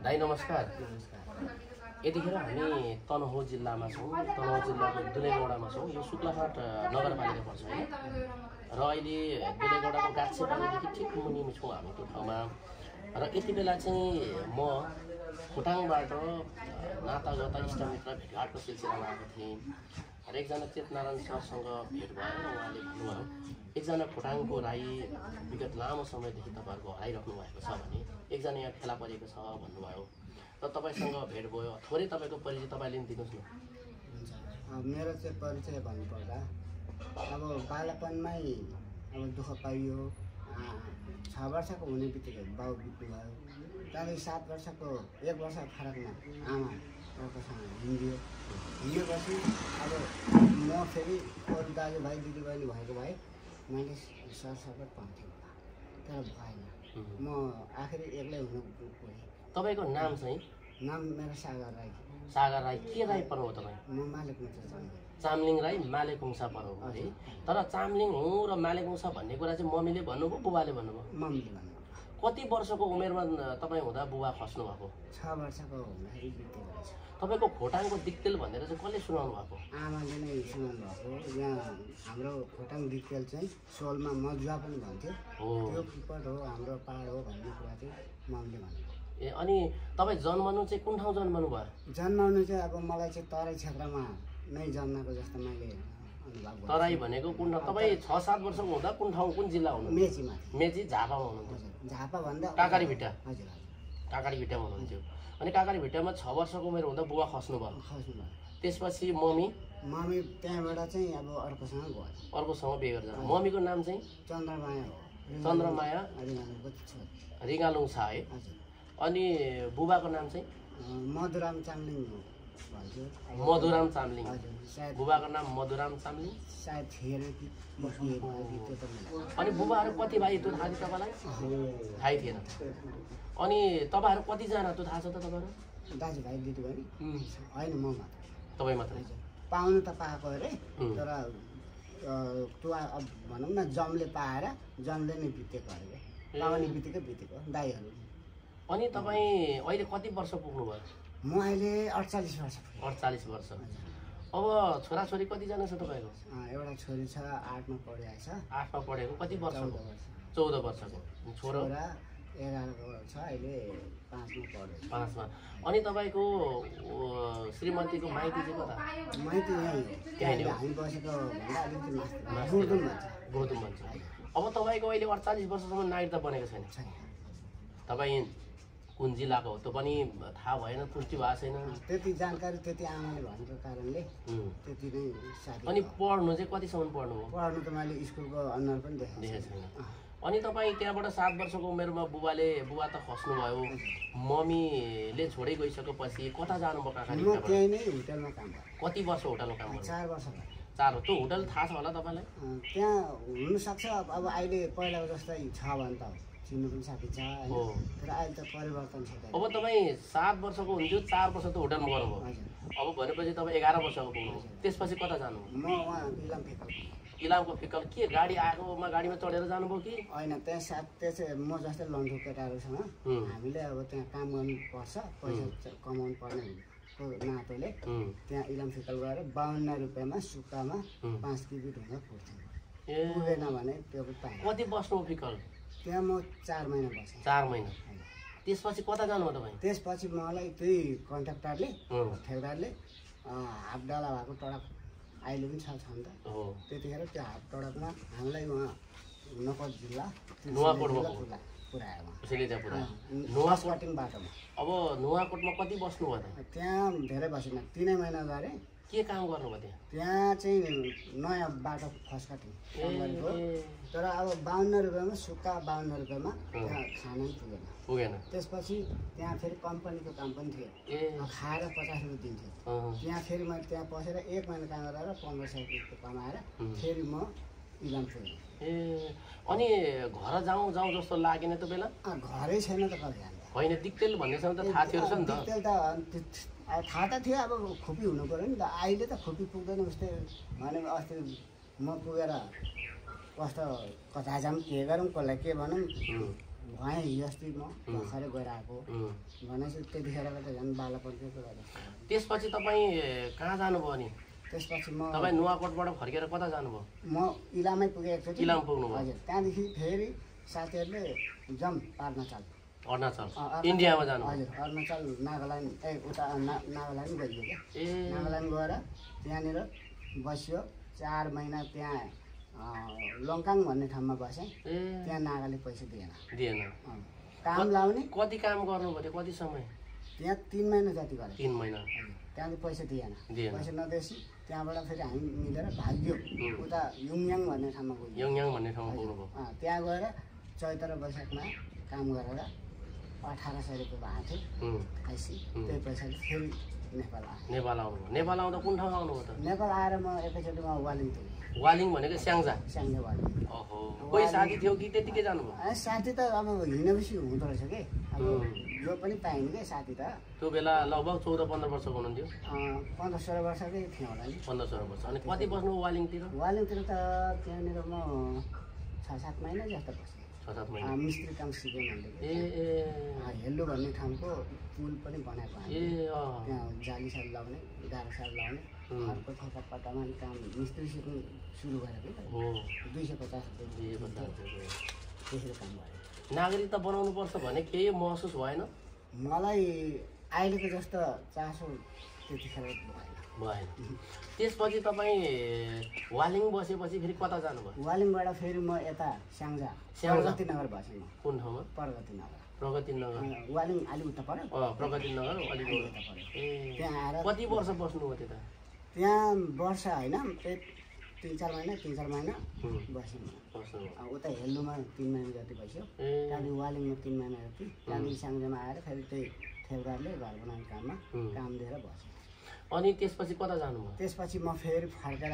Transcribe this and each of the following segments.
दाइ नमस्कार। यतिखेर हामी तनहुँ जिल्लामा छौँ। तनहुँ जिल्लाको दुलेगौडामा छौँ। यो शुक्लाहाट नगरपालिका पर्छ हैन। र अहिले दुलेगौडाको गाछेपानीदेखि ठिक मुनि छौँ हामी त्यो ठाउँमा। र यति बेला चाहिँ म खोटाङबाट नातागोता इष्टमित्र भेटघाटको सिलसिलामा आएको थिएँ। र एकजना चेतनारायण सरसँग भेट भयो र उहाँले भन्नुभयो एकजना खोटाङको राई विगत लामो समयदेखि तपाईँहरूको हराइराख्नु भएको छ भने एकजना यहाँ फेला परेको छ भन्नुभयो। र तपाईँसँग भेट भयो। थोरै तपाईँको परिचय तपाईँले पनि दिनुहोस् न। हुन्छ, मेरो चाहिँ परिचय भन्नुपर्दा अब बालपनमै अब दुःख पाइयो। 6 वर्षको हुने बित्तिकै बाउ बित्नु भयो। त्यहाँदेखि 7 वर्षको 1 वर्ष फरकमा आमा अर्कोसँग हिँडियो। हिँडेपछि अब म फेरि अरू दाजुभाइ दिदीबहिनी भएको भए मैले सरसफर पाउँथेँ, तर भएन। म आखिरी एक्लै हुनु पुगेँ। तपाईँको नाम चाहिँ? नाम मेरो सागर राई। सागर राई। के राई पर्नु हो तपाईँ? म मालेकुङसा चामलिङ राई मालेकुङसा पर्नु हो है। तर चामलिङ हुँ र मालेकुङसा भन्ने कुरा चाहिँ मम्मीले भन्नुभयो बुबाले भन्नुभयो? मम्मीले भन्नुभयो। कति वर्षको उमेरमा तपाईँ हुँदा बुबा खस्नु भएको? 6 वर्षको हुँदाखेरि बितेको रहेछ। तपाईँको खोटाङको दिक्तेल भनेर चाहिँ कसले सुनाउनु भएको? आमाले नै सुनाउनु भएको। यहाँ हाम्रो खोटाङ दिक्तेल चाहिँ सोलमा मजुवा पनि भन्थ्यो। त्यो पिपट हो, हाम्रो पाहाड हो भन्ने कुरा चाहिँ मम्मीले भन्नुभयो। ए अनि तपाईँ जन्मनु चाहिँ कुन ठाउँ जन्मनु भयो? जन्माउनु चाहिँ अब मलाई चाहिँ तराई क्षेत्रमा नै जन्मेको जस्तो मैले अनुभव गरेँ। तराई भनेको कुन ठाउँ? तपाईँ 6-7 वर्षको हुँदा कुन ठाउँ कुन जिल्ला हुनु? मेचीमा। मेची झापामा हुनुहुन्थ्यो? झापा भन्दा काकारीभिट्टा। हजुर काकारीभिट्टामा हुनुहुन्थ्यो। अनि काकारीभिट्टामा 6 वर्षको उमेर हुँदा बुबा खस्नु भयो। त्यसपछि मम्मी त्यहाँबाट चाहिँ अब अर्कोसँग गयो। अर्कोसँग बिहे गरेर। मम्मीको नाम चाहिँ? चन्द्रमाया हो। चन्द्रमाया रिगालुङ छ है। अनि बुबाको नाम चाहिँ? मधुराम चामलिङ भन्थ्यो। मधुराम चामलिङ। सायद बुबाको नाम मधुराम चामलिङ सायद थिएन कि बस्नु त्यो त मलाई। अनि बुबाहरू कति भाइ त्यो थाहा थियो तपाईँलाई? थाहै थिएन। अनि तपाईँहरू कतिजना त्यो थाहा छ त तपाईँहरू? दाजुभाइ दिदीबहिनी होइन, म मात्र। तपाईँ मात्रै? पाउनु त पाएको अरे, तर त्यो अब भनौँ न जमले पाएर जमले नै बितेको अरे। पाउने बित्तिकै बितेको दाइहरू। अनि तपाईँ अहिले कति वर्ष पुग्नुभयो? म अहिले 48 वर्ष पुगेँ। 48 वर्ष। अब छोराछोरी कतिजना छ तपाईँको? एउटा छोरी छ, 8मा पढिरहेको छ। 8मा पढेको। कति वर्षको? 14 वर्षको। छोरा 11 छ, अहिले 5मा पढ्यो। 5मा। अनि तपाईँको श्रीमतीको माइती चाहिँ कता? माइती यहीँ हो। हामी बसेको भन्दा अलिकति माथि गोदुम भन्छ। अब तपाईँको अहिले 48 वर्षसम्म नागरिकता बनेको छैन। तपाईँ कुन जिल्लाको हो त्यो पनि थाहा भएन, पुष्टि भएको छैन। त्यति जानकारी त्यति आमाले भनेको कारणले त्यति नै साथी। अनि पढ्नु चाहिँ कतिसम्म पढ्नुभयो? पढ्नु त मैले स्कुलको अनुहार पनि देखेको छैन। अनि तपाईँ त्यहाँबाट 7 वर्षको उमेरमा बुबा त खस्नुभयो। मम्मीले छोडै गइसकेपछि कता जानुभयो काकाले? म त्यहीँ नै होटलमा काम गरेँ। कति वर्ष होटलमा काम गर्नु? 4 वर्ष भयो। 4 हो। त्यो होटल थाहा छ होला तपाईँलाई? त्यहाँ हुनसक्छ अब अहिले पहिलाको जस्तै छ भने त चिन्नु पनि सकिन्छ होइन, तर अहिले त परिवर्तन छ। अब तपाईँ 7 वर्षको हुन्थ्यो, 4 वर्ष त होटलमा गर्नुभयो। अब भनेपछि तपाईँ 11 वर्षको पुग्नुभयो। त्यसपछि कता जानुभयो? म उहाँ इलाम फिकल। इलामको फिकल के गाडी आएकोमा गाडीमा चढेर जानुभयो कि? होइन, त्यहाँ चाहिँ म जस्तै लन्ठु केटाहरूसँग हामीले अब त्यहाँ काम गर्नुपर्छ, पैसा कमाउनु पर्ने नातोले त्यहाँ इलाम फिकल गएर 52 रुपियाँमा सुक्कामा 5 केजी ढुङ्गा पुग्थ्यो। पुगेन भने त्यो पनि पाएँ। कति बस्नु फिकल? त्यहाँ म 4 महिना बसेँ। 4 महिना। त्यसपछि कता जानुभयो तपाईँ? त्यसपछि मलाई त्यही कन्ट्राक्टरले ठेकदारले हाफ डाला भएको टडक अहिले पनि छ नि त। त्यतिखेर त्यो हाफ टडकमा हामीलाई उहाँ नकद जिल्ला पुऱ्यायो। नुवाकोटिङ बाटोमा। अब नुवाकोटमा कति बस्नुभयो त? त्यहाँ धेरै बसेन, 3 महिना गरेँ। के काम गर्नुभयो त्यहाँ? त्यहाँ चाहिँ नयाँ बाटो फस्काटिङ काम गरेको। तर अब 52 रुपियाँमा सुक्का 52 रुपियाँमा त्यहाँ खानै पुगेन। त्यसपछि त्यहाँ फेरि कम्पनीको काम पनि थियो, खाएर 50 रुपियाँ दिन्थ्यो। त्यहाँ फेरि मैले त्यहाँ पसेर 1 महिना काम गरेर 1500 रुपियाँ कमाएर फेरि म इलाम पुगेँ। अनि घर जाउँ जस्तो लागेन त्यो बेला? घरै छैन त कहिले जान्छ। होइन, दिक्तेल भन्नेसम्म त थाहा थियो नि त? दिक्तेल त थाहा त थियो, अब खुपी हुनु पऱ्यो नि त। अहिले त खुपी पुग्दैन उस्तै भने। अस्ति म पुगेर कस्तो कता जाऊँ के गरौँ कसलाई के भनौँ भएँ हिजोअस्ति म भर्खरै गएर आएको भनेपछि त्यतिखेरको त झन् बालापनको कुरा। त्यसपछि तपाईँ कहाँ जानुभयो अनि? त्यसपछि म तपाईँ नुवाकोटबाट फर्केर कता जानुभयो? म इलामै पुगेँ एकचोटि। इलाम पुग्नुभयो? हजुर। त्यहाँदेखि फेरि साथीहरूले जम अरुणाचल इन्डियामा जानु? हजुर। अरुणाचल नागाल्यान्ड उता नागाल्यान्ड गइयो क्या। ए नागाल्यान्ड गएर त्यहाँनिर बस्यो 4 महिना। त्यहाँ लङ्काङ भन्ने ठाउँमा बसेँ। त्यहाँ नागाले पैसा दिएन। काम लाउने। कति काम गर्नुभयो त्यो? कति समय? त्यहाँ 3 महिना जति गरेँ। 3 महिना। त्यहाँदेखि पैसा दिएन। पैसा नदिएपछि त्यहाँबाट फेरि हामी मिलेर भाग्यो उता युङयाङ भन्ने ठाउँमा गयो। युङयाङ भन्ने ठाउँमा पुग्नुभयो? त्यहाँ गएर चैत्र वैशाखमा काम गरेर 1800 रुपियाँ भएको थियो आइसी। त्यही पैसाले फेरि नेपाल आएँ। नेपाल आउनुभयो? नेपाल आउँदा कुन ठाउँमा आउनुभयो त? नेपाल आएर म एकैचोटि वालिङ थिएँ। वालिङ भनेको स्याङ्जा? स्याङ्जा वालिङ। ओहो, कोही साथी थियो कि त्यतिकै जानुभयो? साथी त अब हिँडेपछि हुँदो रहेछ कि। अब जो पनि पाइने क्या साथी त। त्यो बेला लगभग 14-15 वर्षको हुनुहुन्थ्यो? 15-16 वर्षकै थिएँ होला नि। 15-16 वर्ष। अनि कति बस्नुभयो वालिङतिर? वालिङतिर त त्यहाँनिर म 6-7 महिना जस्तो बसेँ। 6-7 महिना। मिस्त्री काम सिकेँ मैले। हेल्लो भन्ने ठाउँको पुल पनि बनाएको हामी। त्यहाँ जाली साल लाउने, गाह्रो साल लाउने, घरको ठेकापट्टामा काम मिस्त्री सिक्नु सुरु गरेको कि। 250 रुपियाँ त्यसरी काम गरेँ। नागरिकता बनाउनु पर्छ भने केही महसुस भएन? मलाई अहिलेको जस्तो चासो त्यतिखेर भएन। त्यसपछि तपाईँ वालिङ बसेपछि फेरि कता जानुभयो? वालिङबाट फेरि म यता स्याङ्जा प्रगतिनगर बसेँ। म कुन ठाउँमा? प्रगतिनगर। प्रगतिनगर। वालिङ अलिक उता पर्यो। प्रगतिनगर अलिक उता पर्यो। ए त्यहाँ आएर कति वर्ष बस्नुभयो त्यता? त्यहाँ वर्ष होइन 3-4 महिना बसेँ। उता हेल्लोमा 3 महिना जति बस्यो। त्यहाँदेखि वालिङमा 3 महिना जति। त्यहाँदेखि स्याङ्जामा आएर फेरि त्यही ठेकदारले घर बनाउने काममा काम दिएर बसेँ। अनि त्यसपछि कता जानुभयो? त्यसपछि म फेरि फर्केर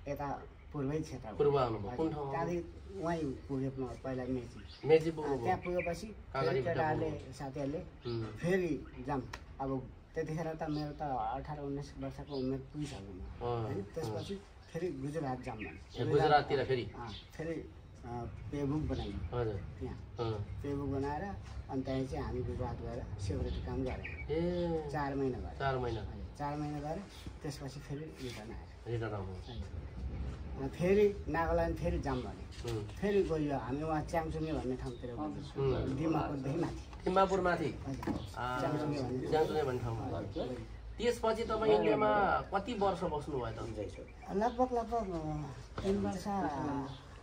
यता पूर्वै क्षेत्र पूर्व आउनुभयो? कुन ठाउँ? त्यहाँदेखि उहीँ पुगेँ म पहिला मेची पुग्नुभयो? त्यहाँ पुगेपछि केटाहरूले साथीहरूले फेरि जाम। अब त्यतिखेर त मेरो त 18-19 वर्षको उमेर पुगिसक्यो म होइन। त्यसपछि फेरि गुजरात जाम भने। गुजराततिर फेरि पेबुक बनाइयो। हजुर। त्यहाँ पेबुक बनाएर अनि त्यहाँ चाहिँ हामी गुजरात गएर सेक्युरिटी काम गऱ्यौँ। 4 महिना गऱ्यो। 4 महिना? 4 महिना गऱ्यो। त्यसपछि फेरि रिटर्न आयो। रिटर्न आउनु? फेरि नागाल्यान्ड फेरि जाम भने फेरि गयो हामी वहाँ च्याङचुङ्गे भन्ने ठाउँतिर गयो। दिमापुरदेखि माथि। दिमापुर माथि? च्याङचुङ्गे भन्ने ठाउँमा। त्यसपछि तपाईँ इन्डियामा कति वर्ष बस्नुभयो त? लगभग 3 वर्ष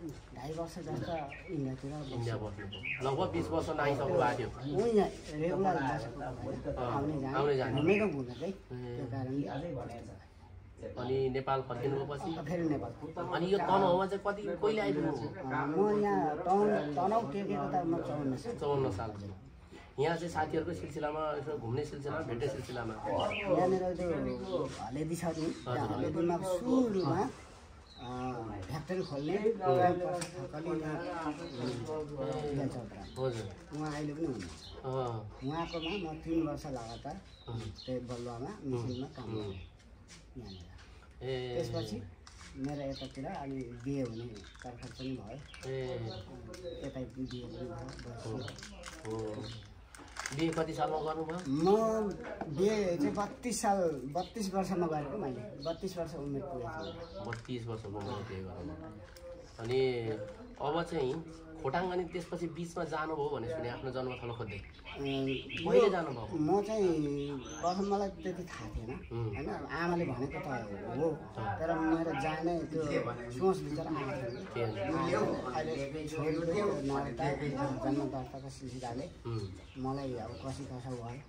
2.5 वर्ष जस्तो इन्डियातिर बस्नुभयो। लगभग 20 वर्ष नआइसक्नु भएको थियो? उहाँ रेगुलर आउने जाने घुमेको हुँदा चाहिँ त्यो कारणले। अनि नेपाल फर्किनुभएपछि फेरि नेपाल। अनि यो तनहुँमा चाहिँ कहिले आइपुग्नुभयो? म यहाँ तनहुँ टेकेको त म 54 साल। यहाँ चाहिँ साथीहरूको सिलसिलामा यसो घुम्ने सिलसिलामा भेट्ने सिलसिलामा यहाँनिर त्यो हलेदी छ नि, हलेदीमा सुरुमा फ्याक्ट्री खोल्ने हजुर उहाँ अहिले पनि हुनुहुन्छ। उहाँकोमा म 3 वर्ष लगातार त्यही बलुवामा मिसिनमा काम गरेँ यहाँनिर। त्यसपछि मेरो यतातिर अलि बिहे हुने तर्खर पनि भयो। यतै बिहे पनि भयो। बिहे कति सालमा गर्नुभयो? म बिहे चाहिँ 32 वर्षमा गरेको मैले। 32 वर्ष उमेर पुगेको। 32 वर्षको उमेर बिहे गर्नुभयो। अनि अब चाहिँ खोटाङ अनि त्यसपछि बिचमा जानुभयो भने सुने आफ्नो जन्मथलो खोज्दै कहिले जानुभयो? म चाहिँ प्रथम मलाई त्यति थाहा थिएन होइन। आमाले भनेको त हो तर मेरो जाने त्यो सोच विचार आएको थिएन। अहिले छोरीको जन्म दर्ताको सिलसिलाले मलाई अब कसै कसो भयो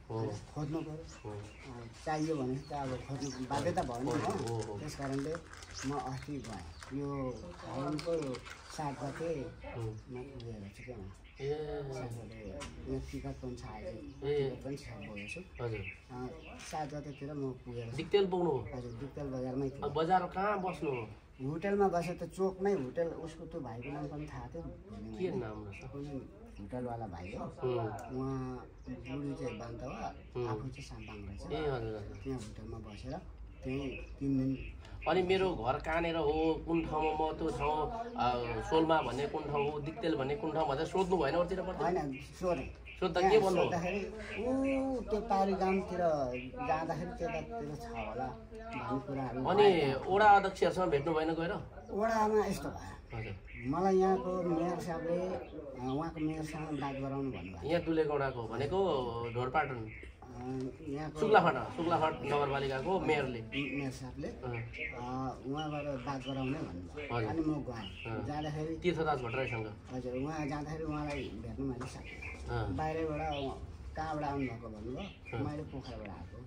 खोज्नु पऱ्यो। चाहियो भने त अब खोज्नु बाध्यता भयो नि हो। त्यस कारणले म अस्ति गएँ। यो फागुनको 7 गते म पुगेर छु क्या। यहाँ टिकट पनि छ अहिले, टिकट पनि छ बोकेको छु। हजुर 7 गतेतिर म पुगेर दिक्तेल पुग्नु? हजुर दिक्तेल बजारमै थियो। बजार कहाँ बस्नु? होटलमा बसे त चोकमै होटल। उसको त्यो भाइको नाम पनि थाहा थियो। के नाम रहेछ? होटलवाला भाइ हो। उहाँ बुढी चाहिँ बान्ता हो, आफू चाहिँ साम्पाङ रहेछ। ए हजुर। त्यहाँ होटलमा बसेर त्यही 3 दिन। अनि मेरो घर कहाँनिर हो, कुन ठाउँमा, म त्यो ठाउँ सोलमा भन्ने कुन ठाउँ हो, दिक्तेल भन्ने कुन ठाउँ भनेर सोध्नु भएन अरूतिर पर्छ? होइन सोधेँ। सोद्धा के भन्नु? सोद्धाखेरि त्यो पारी गाउँतिर जाँदाखेरि त्यतातिर छ होला भन्ने कुराहरू। अनि वडा अध्यक्षहरूसँग भेट्नु भएन गएर? वडामा यस्तो भयो, हजुर, मलाई यहाँको मेयर साहबले उहाँको मेयरसँग बात गराउनु भन्नुभयो। यहाँ दुलेगौडाको भनेको ढोरपाटन यहाँको शुक्लाफाट नगरपालिकाको मेयरले, मेयर साहबले उहाँबाट बात गराउने भन्नुभयो। अनि म गएँ, जाँदाखेरि तीर्थदास भट्टराईसँग। हजुर, उहाँ जाँदाखेरि उहाँलाई भेट्नु मैले सकेँ। बाहिरबाट कहाँबाट आउनुभएको भन्नुभयो, मैले पोखराबाट आएको।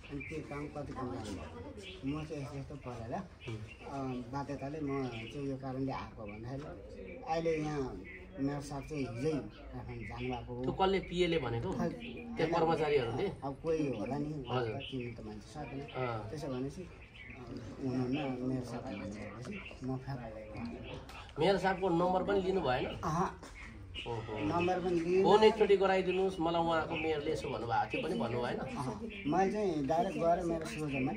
अनि के काम कति काम गर्नुभएको, म चाहिँ यस्तो यस्तो परेर बाध्यताले म चाहिँ यो कारणले आएको भन्दाखेरि अहिले यहाँ मेयर साहब चाहिँ हिजै काठमाडौँ जानुभएको हो। त्यो कसले पिएले भनेको? त्यो कर्मचारीहरूले? अब कोही होला नि, चिन्नु त मान्छे सकेन। त्यसो भनेपछि हुनुहुन्न मेयर साहब भनेपछि म मेयर साहबको नम्बर पनि लिनु भएन? नम्बर पनि लिनु, फोन एकचोटि गराइदिनुहोस् मलाई, उहाँको मेयरले यसो भन्नुभएको थियो पनि भन्नु भएन? मैले चाहिँ डाइरेक्ट गएर मेरो सोझोमा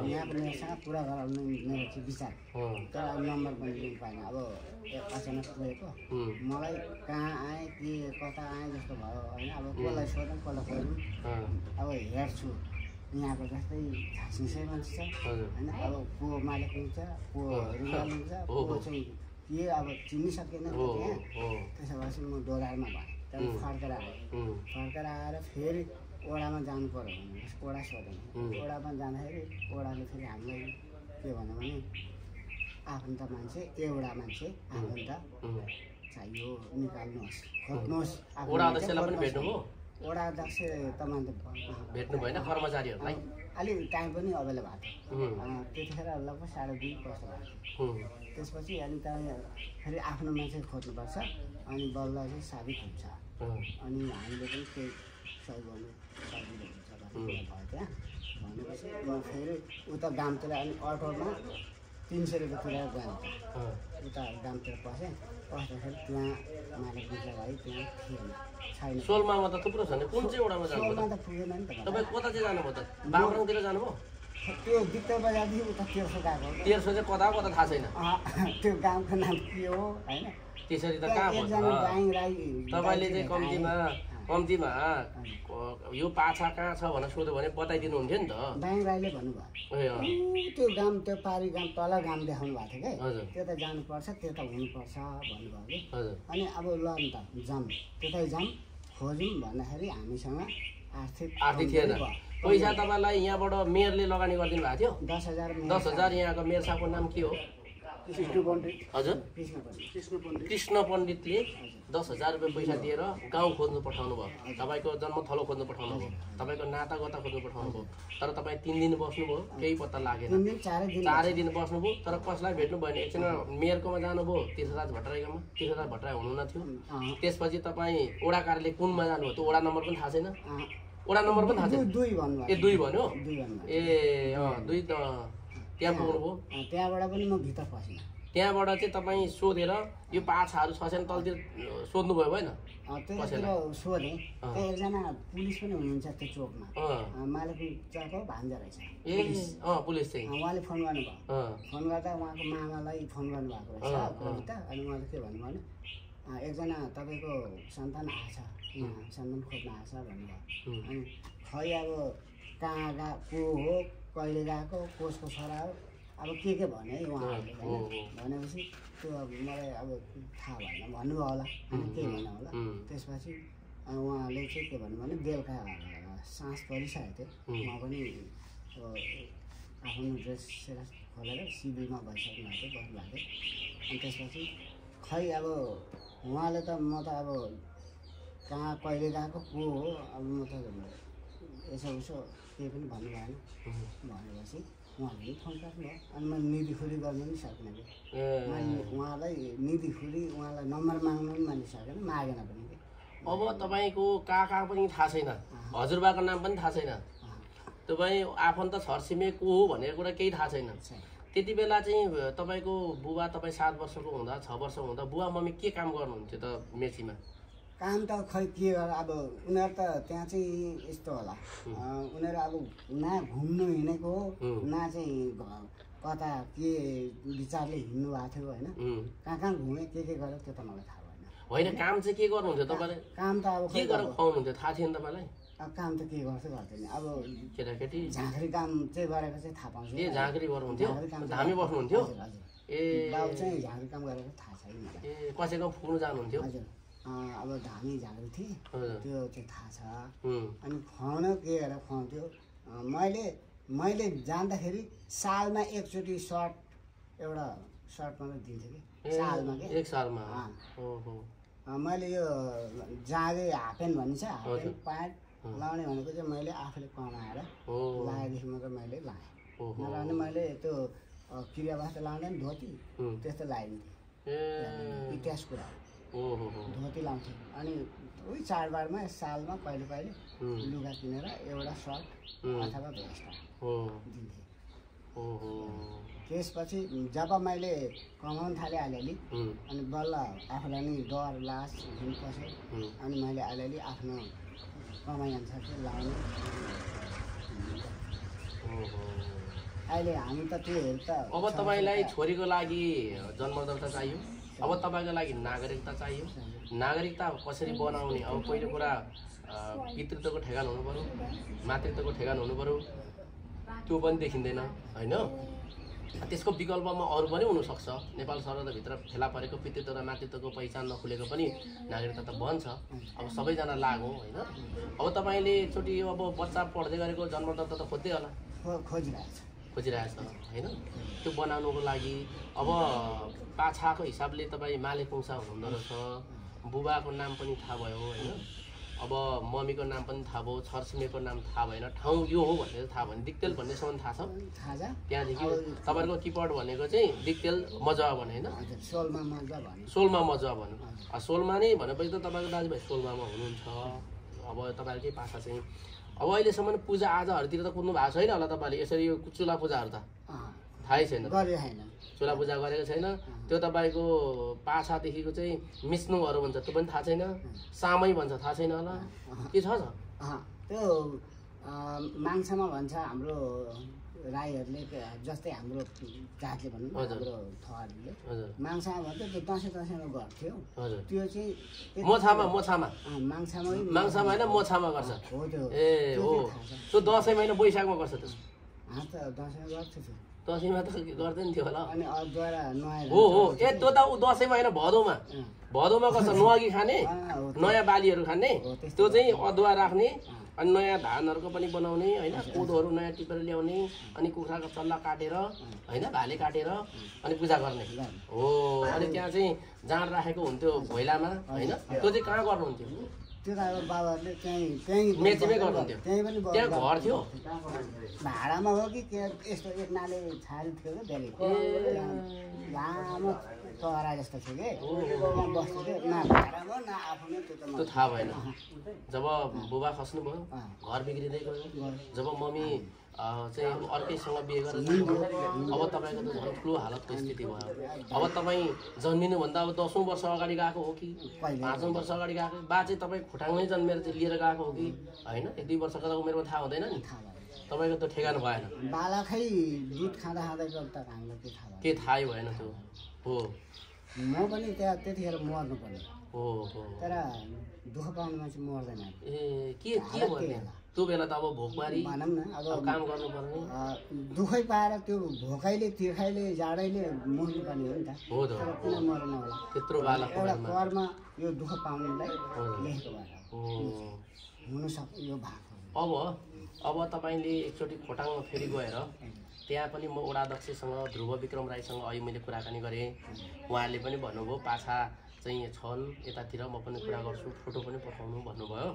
यहाँको मेयरसँग कुरा गराउनु मेरो चाहिँ विचार, तर अब नम्बर पनि लिनु पाएन। अब अचानक पुगेको मलाई कहाँ आएँ के कता आएँ जस्तो भयो होइन। अब कसलाई सोधौँ कसलाई सोधौँ, अब हेर्छु यहाँको जस्तै झाँसिसै मान्छे छ होइन। अब को मालिक हुन्छ, को रिजाल हुन्छ, को चाहिँ के अब चिन्नै सकेन त्यहाँ। त्यसो भएपछि म डोरारमा भएँ, त्यहाँदेखि फर्केर आएर फेरि ओडामा जानु पऱ्यो भने ओडा सोधेँ। ओडामा जाँदाखेरि ओडाले फेरि हामीलाई के भन्यो भने आफन्त मान्छे, एउटा मान्छे आफन्त चाहियो, निकाल्नुहोस्, खोज्नुहोस्। वडा अध्यक्षलाई पनि भेट्नुभयो? वडा अध्यक्ष तपाईँ भेट्नु भएन? कर्मचारीहरूलाई अलिक टाइम पनि अभाइलेबल भएको थियो त्यतिखेर, लगभग 2:30 कस्तो भएको। त्यसपछि अनि त्यहाँ फेरि आफ्नो मान्छे खोज्नुपर्छ, अनि बल्ल चाहिँ साबित हुन्छ। अनि हामीले पनि केही सहयोग गर्नु सजिलो हुन्छ भन्ने भयो त्यहाँ। भनेपछि म फेरि उता गामतिर अनि अटोमा 300 रुपियाँ तिरेर गएँ। उता गामतिर पसेँ, पस्दाखेरि त्यहाँ मालिक भाइ त्यहाँ थिएन, छैन। सोलमामा त थुप्रो छ नि, कुन चाहिँ वडामा जानुभयो? सोलमा त पुगेन नि त। तपाईँ कता चाहिँ जानुभयो त? बागरङतिर जानुभयो? त्यो दिक्तर बजारदेखि उता तेर्सो गएको। तेर्सो चाहिँ कता कता थाहा छैन? त्यो गाउँको नाम के हो होइन। त्यसरी त कहाँ भन्छ? तपाईँले चाहिँ कम्तीमा यो पाछा कहाँ छ भनेर सोध्यो भने बताइदिनु हुन्थ्यो नि त। बाङ राईले भन्नुभयो त्यो गाउँ, त्यो पारी गाउँ तल गाउँ देखाउनु भएको थियो क्या, त्यता जानुपर्छ, त्यता हुनुपर्छ भन्नुभयो कि। अनि अब ल नि त जाउँ, त्यतै जाउँ खोजौँ भन्दाखेरि हामीसँग आर्थिक थिएन। पैसा तपाईँलाई यहाँबाट मेयरले लगानी गरिदिनु भएको थियो? 10,000। 10,000 यहाँको मेयर साहबको नाम के हो? हजुर, कृष्ण पण्डितले 10,000 रुपियाँ पैसा दिएर गाउँ खोज्नु पठाउनु भयो, तपाईँको जन्मथलो खोज्नु पठाउनु भयो, तपाईँको नातागोता खोज्नु पठाउनु भयो। तर तपाईँ 3 दिन बस्नुभयो, केही पत्ता लागेन। 4 दिन बस्नुभयो, तर कसलाई भेट्नु भएन। एकछिन मेयरकोमा जानुभयो, तीर्थदास भट्टराईकोमा, तीर्थदास भट्टराई हुनुहुन्न थियो। त्यसपछि तपाईँ वडा कार्यालय कुनमा जानुभयो, त्यो वडा नम्बर पनि थाहा छैन? वडा नम्बर पनि थाहा छैन? 2 भन्यो? ए 2 त त्यहाँ पुग्नुभयो? त्यहाँबाट पनि म भित्र पसेँ। त्यहाँबाट चाहिँ तपाईँ सोधेर यो पाछाहरू छ छैन तलतिर सोध्नुभयो भएन? त्यतातिर सोधेँ, त्यहाँ एकजना पुलिस पनि हुनुहुन्छ त्यो चोकमा, मालिक चोकको भान्जा रहेछ पुलिस चाहिँ। उहाँले फोन गर्नुभयो, फोन गर्दा उहाँको मामालाई फोन गर्नुभएको रहेछ कविता। अनि उहाँले के भन्नुभयो भने एकजना तपाईँको सन्तान आएछ, यहाँ सन्तान खोज्न आएछ भन्नुभयो। अनि खै अब कहाँ गएको हो, कहिले गएको, कसको छोरा हो, अब के भने उहाँहरूले होइन। भनेपछि त्यो अब मलाई अब थाहा भएन भन्नुभयो होला, अनि केही भएन होला। त्यसपछि उहाँले चाहिँ के भन्नुभयो भने बेलुका साँझ परिसकेको थियो, उहाँ पनि आफ्नो ड्रेस खोलेर सिभिलमा गइसक्नु भएको थियो, बस्नुभएको थियो। अनि त्यसपछि खै अब उहाँले त म त अब कहाँ कहिले गएको को हो, अब म त यसो उसो केही पनि भन्नु भएन। भनेपछि उहाँले फोन काट्नुभयो, अनि मैले निधिखुरी गर्नु पनि सकिनँ कि। मैले उहाँलाई निधिखुरी उहाँलाई नम्बर माग्नु पनि मैले सकेन, मागेन पनि कि। अब तपाईँको काका पनि थाहा छैन, हजुरबाको नाम पनि थाहा छैन, तपाईँ आफन्त छरछिमे को हो भनेर कुरा केही थाहा छैन। त्यति बेला चाहिँ तपाईँको बुबा, तपाईँ 7 वर्षको हुँदा 6 वर्षको हुँदा बुवा मम्मी के काम गर्नुहुन्थ्यो त मेचीमा? काम त खै के गर अब उनीहरू त त्यहाँ चाहिँ यस्तो होला उनीहरू अब न घुम्नु हिँडेको हो न चाहिँ कता के विचारले हिँड्नु भएको थियो होइन कहाँ कहाँ घुमेँ के गर्यो त्यो त मलाई थाहा भएन होइन काम चाहिँ के गर्नुहुन्थ्यो तपाईँले काम त अब के गरेर खुवाउनुहुन्थ्यो थाहा थिएन तपाईँलाई अब काम त के गर्छ गर्दैन अब केटाकेटी झाँक्री काम चाहिँ गरेको चाहिँ थाहा पाउँछ ए झाँक्री गर्नुहुन्थ्यो धामी बस्नुहुन्थ्यो ए बाबु चाहिँ झाँक्री काम गरेको थाहा छैन मलाई ए कसैको पुग्नु जानुहुन्थ्यो हजुर अब धामी झाँक्री थिएँ हजुर त्यो चाहिँ थाहा छ उम्, अनि खुवाउन के गरेर खुवाउँथ्यो मैले जाँदाखेरि सालमा एकचोटि एउटा सर्ट मात्रै दिन्थेँ कि सालमा के एक सालमा ओहो मैले यो जाँगे हाफ प्यान्ट भनिन्छ हाफ प्यान्ट प्यान्ट लाउने भनेको चाहिँ मैले आफूले कमाएर लगाएदेखि मात्र मैले लाएँ नभए भने मैले त्यो क्रियावास लाउँदैन धोती त्यस्तो लगाइदिन्थेँ इतिहास कुरा धोती लाउँथेँ अनि उही चाडबाडमा सालमा कहिले कहिले लुगा किनेर एउटा सर्ट अथवा भेस्ट दिन्थेँ त्यसपछि जब मैले कमाउनु थालेँ अलिअलि अनि बल्ल आफूलाई नि डर लाज हिँड पस्यो अनि मैले अलिअलि आफ्नो कमाइ अनुसार चाहिँ लाउने अहिले हामी त त्योहरू त अब तपाईँलाई छोरीको लागि जन्मदत्ता चाहियो अब तपाईँको लागि नागरिकता चाहियो नागरिकता कसरी बनाउने अब पहिलो कुरा पितृत्वको ठेगान हुनु पर्यो मातृत्वको ठेगान हुनु पर्यो त्यो पनि देखिँदैन होइन त्यसको विकल्पमा अरू पनि हुनसक्छ नेपाल सरकारभित्र फेला परेको पितृत्व र मातृत्वको पहिचान नखुलेको पनि नागरिकता त बन्छ अब सबैजना लागु होइन अब तपाईँले एकचोटि अब बच्चा पढ्दै गरेको जन्मदत्ता त खोज्दै होला खोजिरहेछ होइन त्यो बनाउनुको लागि अब पाछाको हिसाबले तपाईँ माले पुङ्सा हुनुहुँदो रहेछ बुबाको नाम पनि थाहा भयो होइन अब मम्मीको नाम पनि थाहा भयो छरछिमेको नाम थाहा भएन ठाउँ यो हो भनेर थाहा भयो दिक्तेल भन्नेसम्म थाहा छ त्यहाँदेखि तपाईँहरूको किपट भनेको चाहिँ दिक्तेल मजुवा भने होइन सोलमा मजुवा भन्नु सोलमा नै भनेपछि त तपाईँको दाजुभाइ सोलमामा हुनुहुन्छ अब तपाईँहरूकै पासा चाहिँ अब अहिलेसम्म पूजा आजाहरूतिर त कुद्नु भएको छैन होला तपाईँले यसरी यो चुला पूजाहरू त थाहै छैन चुला पूजा गरेको छैन त्यो तपाईँको पाछादेखिको चाहिँ मिच्नुहरू भन्छ त्यो पनि थाहा छैन सामै भन्छ थाहा छैन होला के छ त्यो माङ्सामा भन्छ हाम्रो राईहरूले जस्तै हाम्रो जातले भनौँ हाम्रो थहरूले माङ्सामा भन्छ त्यो दसैँमा गर्थ्यो त्यो चाहिँ मोछामा माङ्सामा होइन मोछामा गर्छ हो त्यो ए हो त्यो दसैँ महिना बैशाखमा गर्छ त्यो दसैँमा गर्थ्यो दसैँमा त गर्दैन थियो होला अनि अदुवा नुहाएर हो ए त्यो त ऊ दसैँमा होइन भदौमा गर्छ नुहागी खाने नयाँ बालीहरू खाने त्यो चाहिँ अदुवा राख्ने अनि नयाँ धानहरूको पनि बनाउने होइन कोदोहरू नयाँ टिपेर ल्याउने अनि कुखुराको चल्ला काटेर होइन भाले काटेर अनि पूजा गर्ने हो अनि त्यहाँ चाहिँ जाँड राखेको हुन्थ्यो भैलामा होइन त्यो चाहिँ कहाँ गर्नुहुन्थ्यो त्यो त अब बाबाहरूले त्यहीँ मेचीमै गर्नुहुन्थ्यो त्यहाँ घर थियो भाडामा हो कि के यस्तो एक नाले छारी थियो क्या बेलुकी लामो चरा जस्तो थियो कि त्यहाँ बस्थ्यो त्यो न भाडामा न आफूले त्यो थाहा भएन जब बुबा खस्नुभयो घर बिग्रिँदै गयो जब मम्मी चाहिँ अर्कैसँग बिहे गरेर अब तपाईँको त झन् ठुलो हालतको स्थिति भयो अब तपाईँ जन्मिनुभन्दा अब 10औं वर्ष अगाडि गएको हो कि 5औं वर्ष अगाडि गएको बा चाहिँ तपाईँ खोटाङमै जन्मेर चाहिँ लिएर गएको हो कि होइन 1-2 वर्षको त उमेरमा थाहा हुँदैन नि तपाईँको त ठेगान भएन बालकै दुध खाँदा त हामीलाई के थाहै भएन त्यो हो म पनि त्यहाँ त्यतिखेर मर्नु पर्ने हो तर दुःख पाउने मान्छे मर्दैन ए के भयो त्यो बेला त अब भोकमारी भनौँ न अब काम गर्नुपर्ने दुःखै पाएर त्यो भोकाइले तिर्खाइले जाडैले मर्नुपर्ने हो नि त हो त किन मर्नु होला त्यत्रो बालक एउटा कर्म यो दुःख पाउनेलाई लेखेको भएर हुनसक्छ यो भएको अब तपाईँले एकचोटि खोटाङमा फेरि गएर त्यहाँ पनि म वडाध्यक्षसँग ध्रुव विक्रम राईसँग अहिले मैले कुराकानी गरेँ उहाँहरूले पनि भन्नुभयो पाछा चाहिँ छन् यतातिर म पनि कुरा गर्छु फोटो पनि पठाउनु भन्नुभयो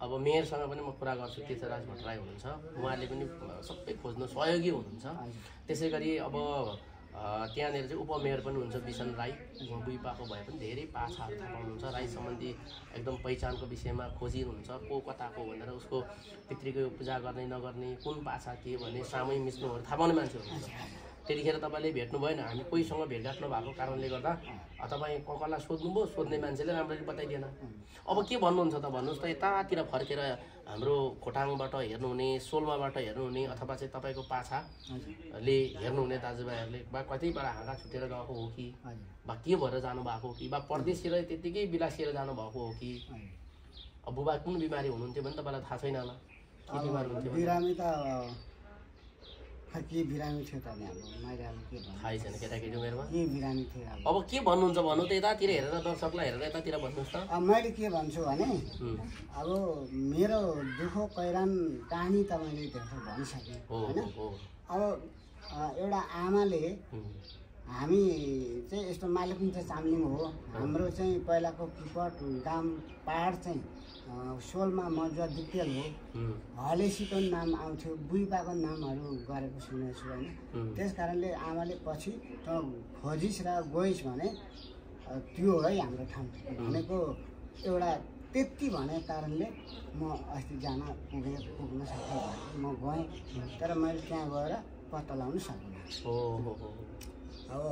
अब मेयरसँग पनि म कुरा गर्छु तीर्थराज भट्टराई हुनुहुन्छ उहाँहरूले पनि सबै खोज्नु सहयोगी हुनुहुन्छ त्यसै गरी अब त्यहाँनिर चाहिँ उपमेयर पनि हुन्छ बिसन राई बुइपाको भए पनि धेरै पाछाहरू थाहा पाउनुहुन्छ राई सम्बन्धी एकदम पहिचानको विषयमा खोजिनुहुन्छ को कताको भनेर उसको पितृको पूजा गर्ने नगर्ने कुन पाछा के भन्ने सामूहिक मिच्नुहरू थाहा पाउने मान्छे हुनुहुन्छ त्यतिखेर तपाईँले भेट्नु भएन, हामी कोहीसँग भेटघाट नभएको कारणले गर्दा तपाईँ कसलाई सोध्नुभयो, सोध्ने मान्छेले राम्ररी बताइदिएन। अब के भन्नुहुन्छ त भन्नुहोस् त, यतातिर फर्केर हाम्रो खोटाङबाट हेर्नुहुने, सोलमाबाट हेर्नुहुने अथवा चाहिँ तपाईँको पाछाले हेर्नुहुने दाजुभाइहरूले बा कतैबाट हाँगा छुटेर गएको हो कि बा के भएर जानुभएको हो कि बा परदेशतिर त्यत्तिकै बिलासिएर जानुभएको हो कि, अब बुबा कुन बिमारी हुनुहुन्थ्यो भने तपाईँलाई थाहा छैन होला, के बिमार हुन्थ्यो बिरामी त के बिरामी थियो त नि, अब मैले अब के भन्नु थाहै छैन केटाकेटी उमेरमा के बिरामी थियो। अब के भन्नुहुन्छ भन्नु त, यतातिर हेरेर दर्शकलाई हेरेर यतातिर भन्नुहोस् त। अब मैले के भन्छु भने अब मेरो दुःख कैरान कहानी त मैले त्यसो भनिसकेँ होइन। अब एउटा आमाले हामी चाहिँ यस्तो मालिकुङ चाहिँ चामलिङ हो, हाम्रो चाहिँ पहिलाको किपट गाम पहाड चाहिँ सोलमा मजुवा दिक्तेल हो, हलेसीको नाम आउँथ्यो, बुइपाको नामहरू गरेको सुनेको छु होइन। त्यस कारणले आमाले पछि त खोजिस् र गइस् भने त्यो है हाम्रो ठाउँ भनेको एउटा त्यति भने कारणले म अस्ति जान पुग्न सकेँ, म गएँ तर मैले त्यहाँ गएर पत्ता लगाउन सकिनँ। अब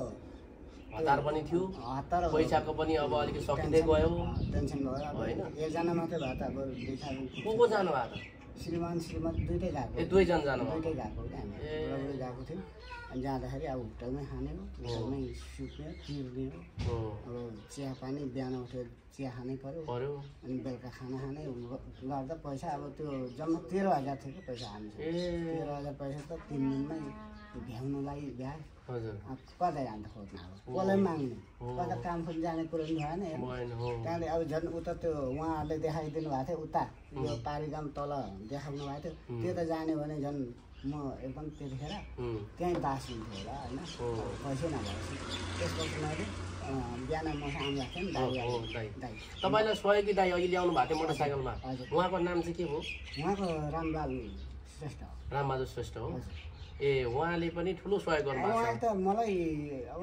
हतार पनि थियो, हतार पैसाको पनि अब अलिकति सकिँदै गयो, टेन्सन भयो। अब एकजना मात्रै भए त अब को जानु भएको? श्रीमान दुइटै गएको। ए दुईजना जानुभयो? दुइटै गएको कि हामी बुढाबुढी गएको थियौँ। अनि जाँदाखेरि अब होटलमै खाने हो, होटलमै सुत्ने पिर्ने हो। अब चिया पानी बिहान उठेर चिया खानै पर्यो, अनि बेलुका खाना खाने गर्दा पैसा अब त्यो जम्मा 13,000 थियो कि पैसा हामी। 13,000 पैसा त 3 दिनमै भ्याउनुलाई भ्या कतै जान्छ खोज्न, अब कसलाई माग्ने, कता काम खोज्नु जाने कुरो पनि भएन। त्यहाँले अब झन् उता त्यो उहाँहरूले देखाइदिनु भएको थियो, उता यो पारिगाम तल देखाउनु भएको थियो, त्यो त जाने भने झन् म एकदम त्यतिखेर त्यहीँ बास हुन्थ्यो होला होइन, पैसै नभएपछि। त्यसपछि मैले बिहान मसँग आउनु भएको थियो नि दाइ। तपाईँलाई सहयोगी दाइ अहिले ल्याउनु भएको थियो मोटरसाइकलमा, उहाँको नाम चाहिँ के हो? उहाँको रामबहादुर श्रेष्ठ। रामबहादुर श्रेष्ठ हो। ए उहाँले पनि ठुलो सहयोग गर्नुभएको छ। उहाँ त मलाई अब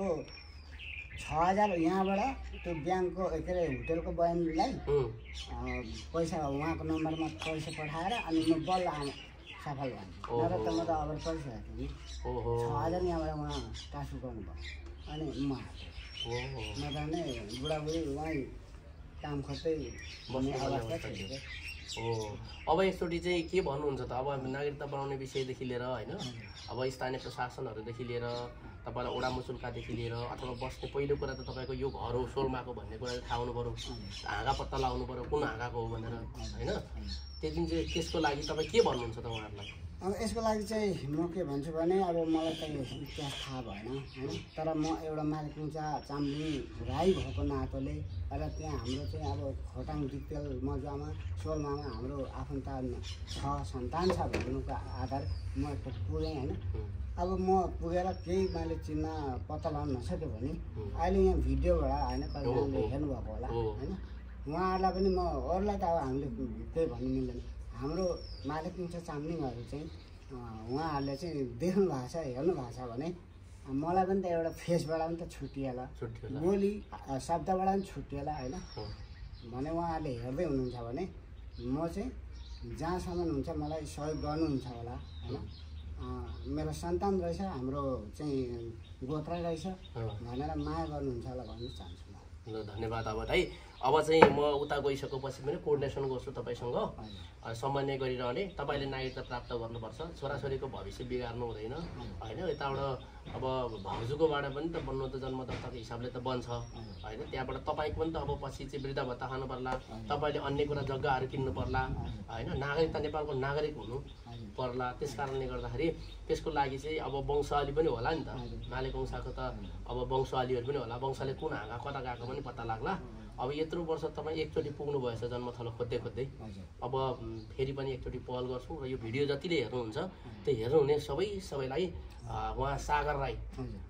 6,000 यहाँबाट त्यो ब्याङ्कको के अरे होटेलको बयानलाई पैसा उहाँको नम्बरमा पैसा पठाएर अनि म बल्ल सफल भएँ, नत्र त म त अब पैसा थिएँ नि। 6,000 यहाँबाट उहाँ ट्रान्सफर गर्नुभयो अनि म नजाने बुढाबुढी उहाँ काम खोज्दै भन्ने अवस्था थियो। अब यसचोटि चाहिँ के भन्नुहुन्छ त? अब नागरिकता बनाउने विषयदेखि लिएर होइन, अब स्थानीय प्रशासनहरूदेखि लिएर तपाईँलाई ओडा मुसुल्कादेखि लिएर अथवा बस्ने पहिलो कुरा त तपाईँको यो घर हो सोलमाको भन्ने कुरा चाहिँ थाहा हुनु पऱ्यो, हाँगा पत्ता लगाउनु पऱ्यो कुन हाँगाको हो भनेर होइन। त्यो दिन चाहिँ त्यसको लागि तपाईँ के भन्नुहुन्छ त उहाँहरूलाई? अब यसको लागि चाहिँ म के भन्छु भने अब मलाई त यो इतिहास थाहा भएन होइन, तर म एउटा मालिकुङ चामलिङ राई भएको नाताले र त्यहाँ हाम्रो चाहिँ अब खोटाङ दिक्तेल मजुवामा सोलमामा हाम्रो आफन्त 6 सन्तान छ भन्नुको आधार म पुगेँ होइन। अब म पुगेर केही मैले चिन्न पत्ता लगाउन नसक्यो भने अहिले यहाँ भिडियोबाट होइन कतिजनाले हेर्नुभएको होला होइन, उहाँहरूलाई पनि म अरूलाई त अब हामीले केही भन्नु मिल्दैन। हाम्रो मालिकुङ चामलिङहरू चाहिँ उहाँहरूले चाहिँ देख्नु भएको छ हेर्नु भएको छ भने मलाई पनि त एउटा फेसबाट पनि त छुटिएला, बोली शब्दबाट पनि छुटिएला होइन भने उहाँहरूले हेर्दै हुनुहुन्छ भने म चाहिँ जहाँसम्म हुन्छ मलाई सहयोग गर्नुहुन्छ होला होइन। मेरो सन्तान रहेछ, हाम्रो चाहिँ गोत्र रहेछ भनेर माया गर्नुहुन्छ होला भन्न चाहन्छु म। ल धन्यवाद। अब चाहिँ म उता गइसकेपछि पनि कोर्डिनेसन गर्छु तपाईँसँग, समन्वय गरिरहने। तपाईँले नागरिकता प्राप्त गर्नुपर्छ, छोराछोरीको भविष्य बिगार्नु हुँदैन होइन। यताबाट अब भाउजूकोबाट पनि त बन्नु त जन्मदत्ताको हिसाबले त बन्छ होइन, त्यहाँबाट तपाईँको पनि त अब पछि चाहिँ वृद्ध भत्ता खानु पर्ला, तपाईँले अन्य कुरा जग्गाहरू किन्नु पर्ला होइन, नागरिकता नेपालको नागरिक हुनु पर्ला। त्यस कारणले गर्दाखेरि त्यसको लागि चाहिँ अब वंशावली पनि होला नि त, मालिक वंशको त अब वंशावलीहरू पनि होला, वंशले कुन हाँगा कता गएको पनि पत्ता लाग्ला। अब यत्रो वर्ष तपाईँ एकचोटि पुग्नु भएछ जन्मथलो खोज्दै खोज्दै, अब फेरि पनि एकचोटि पहल गर्छौँ र यो भिडियो जतिले हेर्नुहुन्छ त्यो हेर्नुहुने सबैलाई उहाँ सागर राई,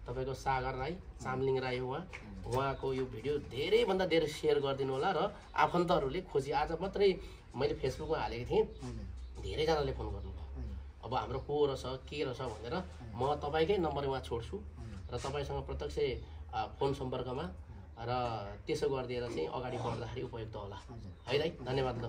तपाईँको सागर राई चामलिङ राई उहाँको यो भिडियो धेरैभन्दा धेरै सेयर गरिदिनु होला र आफन्तहरूले खोजी आज मात्रै मैले फेसबुकमा हालेको थिएँ, धेरैजनाले फोन गर्नुभयो अब हाम्रो को रहेछ के रहेछ भनेर। म तपाईँकै नम्बर उहाँ छोड्छु र तपाईँसँग प्रत्यक्ष फोन सम्पर्कमा र त्यसो गरिदिएर चाहिँ अगाडि बढ्दाखेरि उपयुक्त होला है दाइ। धन्यवाद। ल।